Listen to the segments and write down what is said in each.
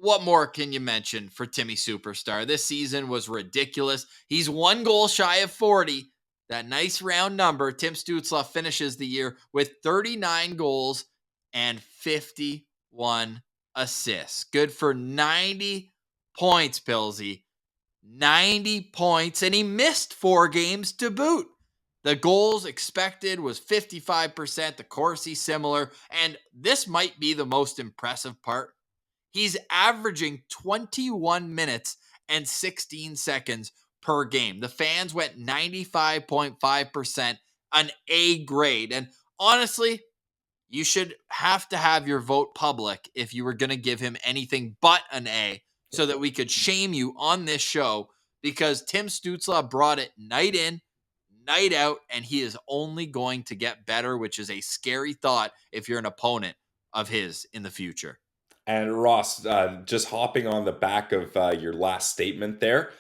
what more can you mention for Timmy Superstar? This season was ridiculous. He's 1 goal shy of 40. That nice round number. Tim Stützle finishes the year with 39 goals and 51 assists. Good for 90 points, Pillsy. 90 points, and he missed 4 games to boot. The goals expected was 55%, the Corsi similar, and this might be the most impressive part. He's averaging 21 minutes and 16 seconds per game. The fans went 95.5%, an A grade. And honestly, you should have to have your vote public if you were going to give him anything but an A so that we could shame you on this show, because Tim Stützle brought it night in, night out, and he is only going to get better, which is a scary thought if you're an opponent of his in the future. And Ross, just hopping on the back of your last statement there,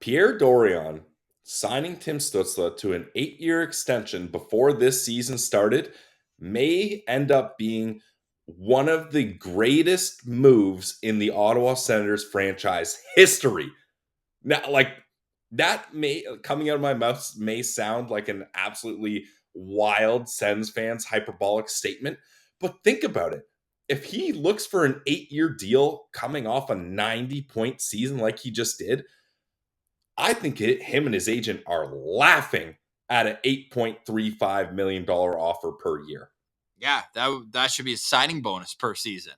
Pierre Dorion signing Tim Stützle to an 8-year extension before this season started may end up being one of the greatest moves in the Ottawa Senators franchise history. Now, like, that may, coming out of my mouth, may sound like an absolutely wild Sens fans hyperbolic statement, but think about it. If he looks for an 8-year deal coming off a 90-point season like he just did, I think him and his agent are laughing at an $8.35 million offer per year. Yeah, that should be a signing bonus per season.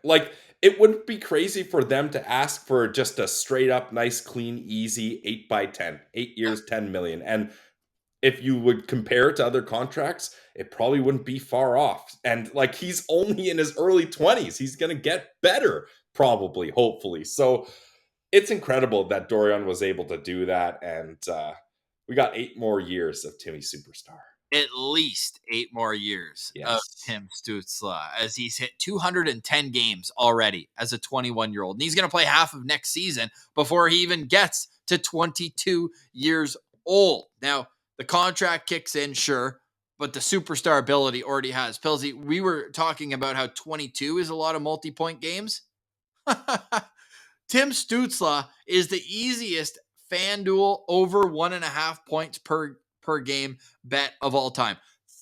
Like, it wouldn't be crazy for them to ask for just a straight up, nice, clean, easy 8x10, 8 years, $10 million. And if you would compare it to other contracts, it probably wouldn't be far off. And like, he's only in his early 20s. He's going to get better, probably, hopefully. So it's incredible that Dorion was able to do that. And we got 8 more years of Timmy Superstar. At least 8 more years of Tim Stützle, as he's hit 210 games already as a 21-year-old. And he's going to play half of next season before he even gets to 22 years old. Now, the contract kicks in, sure, but the superstar ability already has. Pilsy, we were talking about how 22 is a lot of multi-point games. Tim Stützle is the easiest FanDuel over 1.5 points per game bet of all time.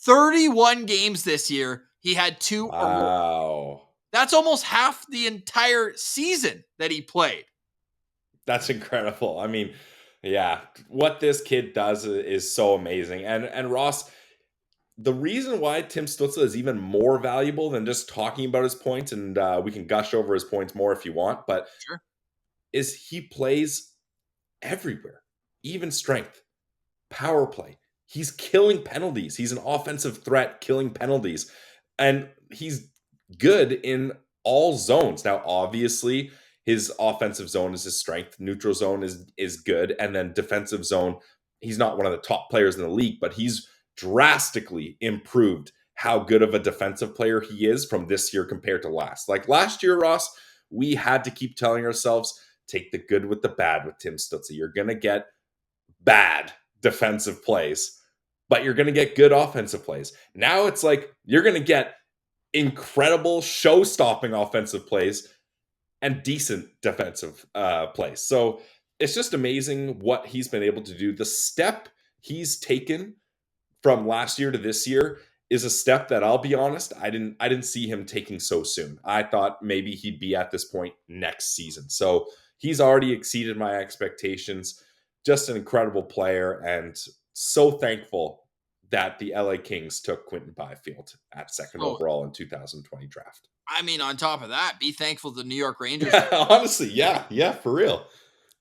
31 games this year. He had 2. Wow. That's almost half the entire season that he played. That's incredible. I mean, yeah, what this kid does is so amazing. And Ross, the reason why Tim Stützle is even more valuable than just talking about his points, and we can gush over his points more if you want, but sure, is he plays everywhere, even strength, power play. He's killing penalties. He's an offensive threat, killing penalties. And he's good in all zones. Now, obviously, his offensive zone is his strength. Neutral zone is good. And then defensive zone, he's not one of the top players in the league, but he's drastically improved how good of a defensive player he is from this year compared to last. Like last year, Ross, we had to keep telling ourselves, take the good with the bad with Tim Stützle. You're going to get bad defensive plays, but you're going to get good offensive plays. Now it's like you're going to get incredible show-stopping offensive plays and decent defensive plays. So it's just amazing what he's been able to do. The step he's taken from last year to this year is a step that, I'll be honest, I didn't see him taking so soon. I thought maybe he'd be at this point next season. So he's already exceeded my expectations. Just an incredible player, and so thankful that the LA Kings took Quinton Byfield at second overall in 2020 draft. I mean, on top of that, be thankful the New York Rangers. Honestly, yeah, for real.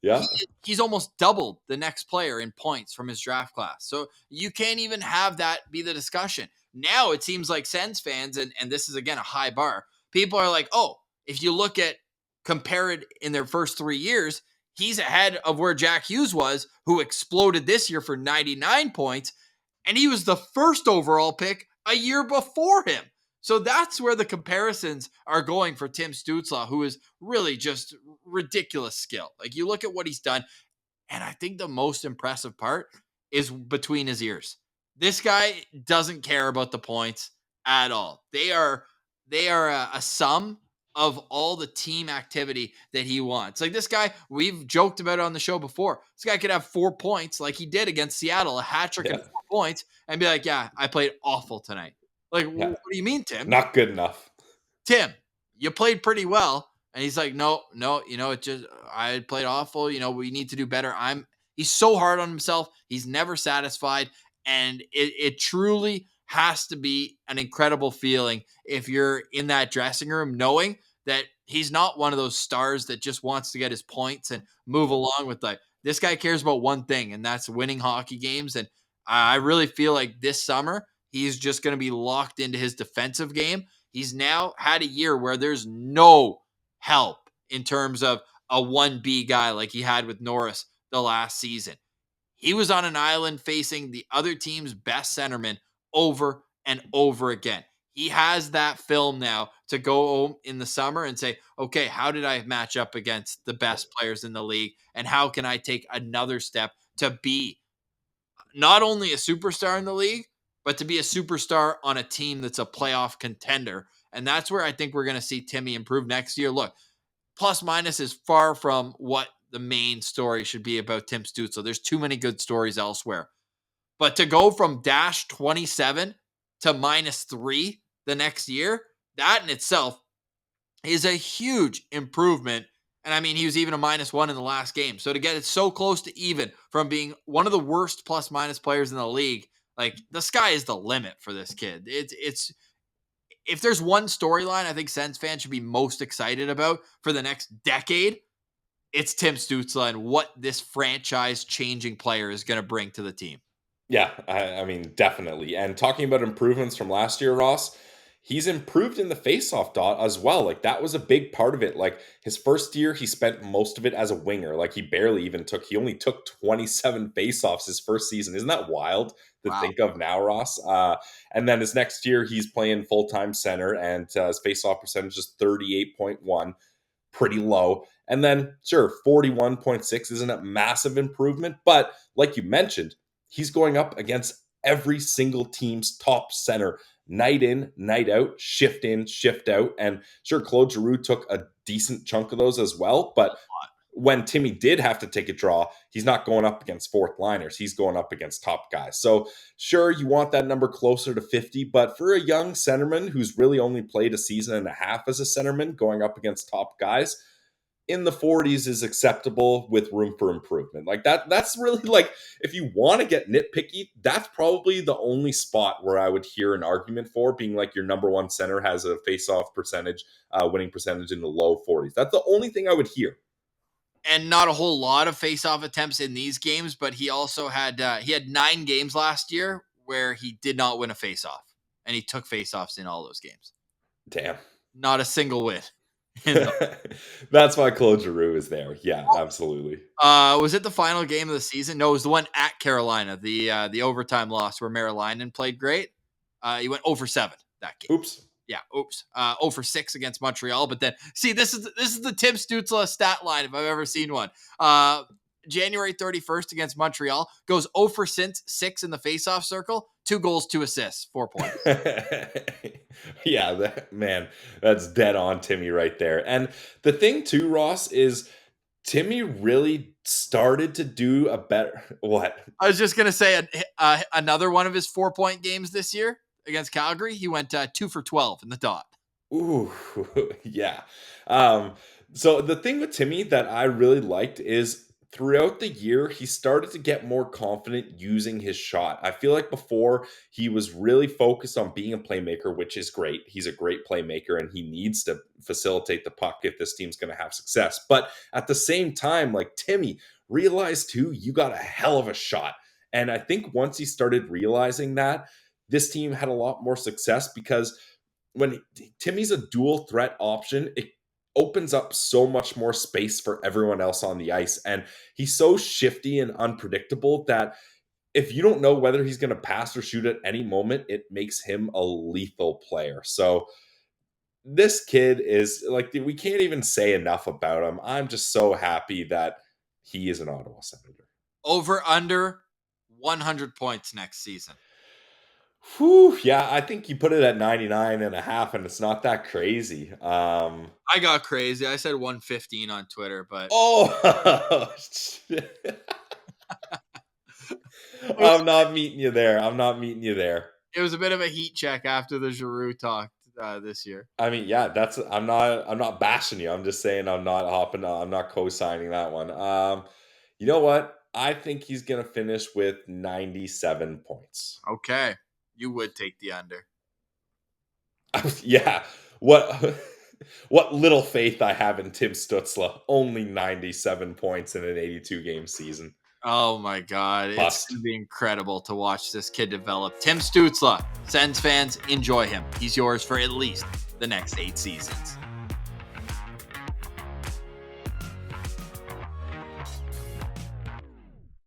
Yeah. He's almost doubled the next player in points from his draft class. So you can't even have that be the discussion. Now it seems like Sens fans, and this is, again, a high bar, people are like, oh, if you look at compared in their first 3 years, he's ahead of where Jack Hughes was, who exploded this year for 99 points, and he was the first overall pick a year before him. So that's where the comparisons are going for Tim Stützle, who is really just ridiculous skill. Like, you look at what he's done, and I think the most impressive part is between his ears. This guy doesn't care about the points at all. They are a sum of all the team activity that he wants. Like this guy, we've joked about it on the show before. This guy could have 4 points like he did against Seattle, a hat trick and Yeah. 4 points, and be like, yeah, I played awful tonight. Like, Yeah. what do you mean, Tim? Not good enough. Tim, you played pretty well. And he's like, no, it just, I played awful. We need to do better. He's so hard on himself. He's never satisfied. And it truly has to be an incredible feeling if you're in that dressing room knowing that he's not one of those stars that just wants to get his points and move along with like, this guy cares about one thing, and that's winning hockey games. And I really feel like this summer, he's just going to be locked into his defensive game. He's now had a year where there's no help in terms of a 1B guy like he had with Norris the last season. He was on an island facing the other team's best centerman over and over again. He has that film now to go home in the summer and say, okay, how did I match up against the best players in the league? And how can I take another step to be not only a superstar in the league, but to be a superstar on a team that's a playoff contender? And that's where I think we're going to see Timmy improve next year. Look, plus minus is far from what the main story should be about Tim Stützle. There's too many good stories elsewhere. But to go from dash 27 to -3 the next year, that in itself is a huge improvement. And I mean, he was even a -1 in the last game. So to get it so close to even from being one of the worst plus minus players in the league, like the sky is the limit for this kid. It's if there's one storyline I think Sens fans should be most excited about for the next decade, it's Tim Stützle and what this franchise changing player is going to bring to the team. Yeah, I mean, definitely. And talking about improvements from last year, Ross, he's improved in the faceoff dot as well. Like that was a big part of it. Like his first year, he spent most of it as a winger. Like he only took 27 faceoffs his first season. Isn't that wild to Wow. think of now, Ross? And then his next year, he's playing full time center, and his faceoff percentage is 38.1, pretty low. And then, sure, 41.6 isn't a massive improvement, but like you mentioned, he's going up against every single team's top center night in, night out, shift in, shift out. And sure, Claude Giroux took a decent chunk of those as well. But when Timmy did have to take a draw, he's not going up against fourth liners. He's going up against top guys. So sure, you want that number closer to 50, but for a young centerman who's really only played a season and a half as a centerman going up against top guys, in the 40s is acceptable with room for improvement. Like that's really like, if you want to get nitpicky, that's probably the only spot where I would hear an argument for being like your number one center has a face-off percentage, winning percentage in the low 40s. That's the only thing I would hear. And not a whole lot of face-off attempts in these games, but he also had 9 games last year where he did not win a face-off, and he took face-offs in all those games. Damn. Not a single win. That's why Claude Giroux is there. Yeah, absolutely. Was it the final game of the season? No, it was the one at Carolina, the overtime loss where Marilainen played great. He went over 7 that game. Oops. Yeah, oops. 0 for 6 against Montreal. But then, see, this is the Tim Stützle stat line if I've ever seen one. January 31st against Montreal, goes 0 for 6 in the faceoff circle, 2 goals, 2 assists, 4 points. Yeah, man, that's dead on Timmy right there. And the thing too, Ross, is Timmy really started to do a better what? I was just gonna say another one of his 4-point games this year against Calgary. He went 2 for 12 in the dot. Ooh, yeah. So the thing with Timmy that I really liked is throughout the year, he started to get more confident using his shot. I feel like before he was really focused on being a playmaker, which is great. He's a great playmaker and he needs to facilitate the puck if this team's going to have success. But at the same time, like Timmy realized too, you got a hell of a shot. And I think once he started realizing that, this team had a lot more success because when Timmy's a dual threat option, it opens up so much more space for everyone else on the ice. And he's so shifty and unpredictable that if you don't know whether he's going to pass or shoot at any moment, it makes him a lethal player. So this kid is like, we can't even say enough about him. I'm just so happy that he is an Ottawa Senator. Over under 100 points next season. Whew, yeah, I think you put it at 99.5, and it's not that crazy. I got crazy. I said 115 on Twitter, but Oh, shit. it was, I'm not meeting you there. I'm not meeting you there. it was a bit of a heat check after the Giroux talk this year. I mean, yeah, I'm not bashing you. I'm just saying I'm not hopping I'm not co-signing that one. You know what? I think he's gonna finish with 97 points. Okay. You would take the under. Yeah. What what little faith I have in Tim Stützle. Only 97 points in an 82 game season. Oh my God. It's Bust. going to be incredible to watch this kid develop. Tim Stützle, Sens fans, enjoy him. He's yours for at least the next 8 seasons.